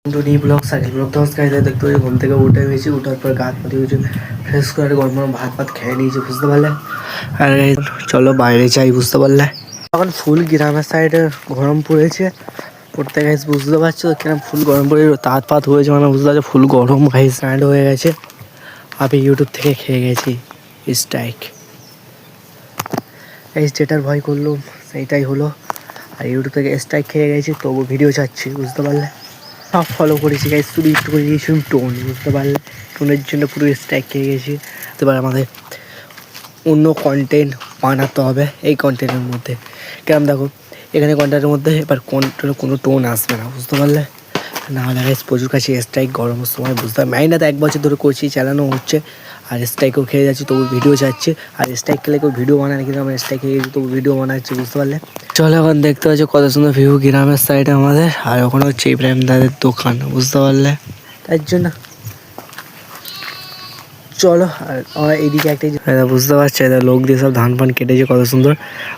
Tony blog cycle blog দশ খাইতে দেখতে পাচ্ছি ঘুম থেকে উঠে গেছি, উঠার পর গা হাত ধুয়েছি, ফ্রেশ করে গরম গরম ভাত খেয়ে নিয়েছি, বুঝতে পারলে। আর চলো বাইরে যাই, বুঝতে পারলে। এখন ফুল গ্রামের সাইডে গরম পড়েছে, পড়তে গেছে, বুঝতে পারছো কিরম ফুল গরম পড়ে তাঁত পাত হয়েছে, মানে বুঝতে পারছো ফুল গরম হাই স্ট্যান্ড হয়ে গেছে। আমি ইউটিউব থেকে খেয়ে গেছি স্ট্রাইক, এই যেটার ভয় করলো সেইটাই হলো। আর ইউটিউব থেকে স্ট্রাইক খেয়ে গেছি, তবু ভিডিও চাচ্ছি, বুঝতে পারলে। সব ফলো করেছি গাইস, শুধু একটু করে দিয়েছি টোন, বুঝতে পারলে। টোনের জন্য পুরো স্ট্রাইক খেয়ে গেছি। এবার আমাদের অন্য কন্টেন্ট বানাতে হবে এই কন্টেন্টের মধ্যে। কেমন দেখো এখানে কন্টেন্টের মধ্যে এবার কোনো টোন আসবে না, বুঝতে পারলে। না হলে গাইস প্রচুর কাছে স্ট্রাইক গরমের সময়, বুঝতে পারবে। আমি না তো 1 বছর ধরে করছি, চালানো হচ্ছে, আর স্ট্রাইকও খেয়ে যাচ্ছি, তবু ভিডিও চাচ্ছে। আর স্ট্রাইক খেলে কেউ ভিডিও বানায় না, কিন্তু আমার স্ট্রাইক খেয়ে গেছি তবু ভিডিও বানাচ্ছি, বুঝতে পারলে। চলো এখন দেখতে পাচ্ছি কত সুন্দর ভিউ গ্রামের সাইডে আমাদের। আর ওখানে হচ্ছে ইব্রাহিম দাদের দোকান, বুঝতে পারলে। তার জন্য চলো। আর আমার এইদিকে একটা বুঝতে পারছি, এটা লোক দিয়ে সব ধান ফান কেটেছে কত সুন্দর।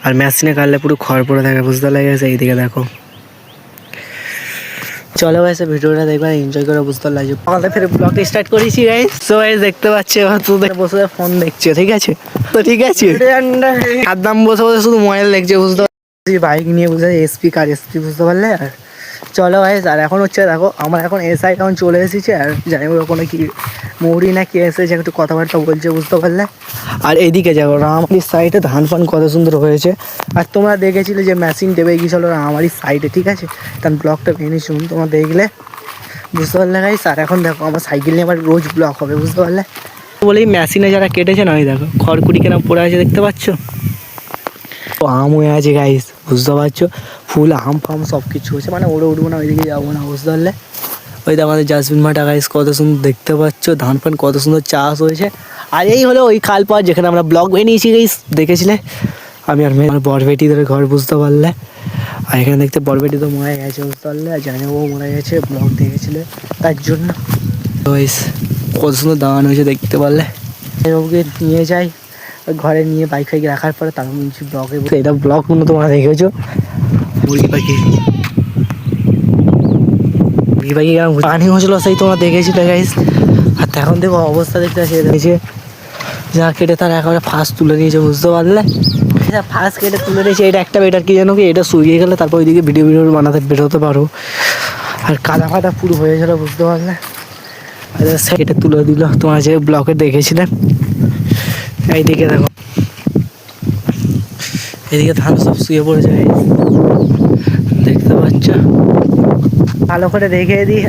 আর মেশিনে কাটলে পুরো খড় পড়ে থাকে, বুঝতে লেগেছে। এইদিকে দেখো, চলো ভাই সে ভিডিওটা দেখবে, এনজয় করে, বুঝতে লাগছে। আমাদের ফের ব্লগ স্টার্ট করেছি গাইস। সো গাইস দেখতে পাচ্ছি এবার তো বসে ফোন দেখছে, ঠিক আছে তো, ঠিক আছে। একদম বসে বসে শুধু মোবাইল দেখছে, বুঝতে পারছি। বাইক নিয়ে বুঝতে এসপি কার এসপি, বুঝতে পারলে। আর চলো ভাই, আর এখন হচ্ছে দেখো আমার এখন এসআই এখন চলে এসেছে। আর জানি ওখানে কি মৌরি না কি এসেছে, একটু কথাবার্তা বলছে, বুঝতে পারলে। আর এইদিকে যাবো রামারির সাইডে ধান ফান কত সুন্দর হয়েছে। আর তোমরা দেখেছিলে যে মেশিন দেবে গিয়েছিলো রামারির সাইডে, ঠিক আছে। তার ব্লগটা ভেঙে শুন, তোমরা দেখলে, বুঝতে পারলে গাইস। আর এখন দেখো আমার সাইকেল নিয়ে আমার রোজ ব্লগ হবে, বুঝতে পারলে। বলেই মেশিনে যারা কেটেছে না, ওই দেখো খড়কুড়ি কেন পড়ে আছে, দেখতে পাচ্ছ। আম হয়ে আছে গাইস, বুঝতে পারছো। ফুল আম ফাম সব কিছু হচ্ছে, মানে ওড়ে উঠবো না, ওইদিকে যাবো না, বুঝতে পারলে। ওই তো আমাদের জাসমিন মাঠা গাইস কত সুন্দর দেখতে পাচ্ছ, ধান ফান কত সুন্দর চাষ হয়েছে। আর এই হলো ওই খাল পাড় যেখানে আমরা ব্লগ বানিয়েছি গাইস, দেখেছিলে। আমি আর মেয়ে বরবেটিদের ঘর, বুঝতে পারলে। আর এখানে দেখতে বরবেটি তো মারা গেছে, বুঝতে পারলে। আর জানিও মারা গেছে, ব্লগ দেখেছিলে তার জন্য। গাইস কত সুন্দর দাঁড়ানো হয়েছে, দেখতে পারলে। ওকে নিয়ে যাই ঘরে, নিয়ে বাইক ফাইক রাখার পরে তারপর ব্লগে, এটা ব্লগ মনে তোমরা দেখেছো। মুরগি পাখি পানি হয়েছিল, সেই তোমরা দেখেছিলে গাইস। আর এখন দেখো অবস্থা দেখতে আসে দেখেছে, যা কেটে তার একেবারে ফার্স্ট তুলে নিয়েছে, বুঝতে পারলে। ফার্স্ট কেটে তুলে নিয়েছে, এটা একটা বেটার কি জানো কি, এটা শুকিয়ে গেলে তারপর ওইদিকে ভিডিও বানাতে বেরোতে পারো। আর কাদা ফাদা পুরো হয়ে গেলো, বুঝতে পারলে। কেটে তুলে দিল, তোমার যে ব্লকে দেখেছিলে। এইদিকে দেখো, এদিকে ধান সব শুয়ে পড়েছে, দেখতে পাচ্ছ। ভালো করে দেখে দিই।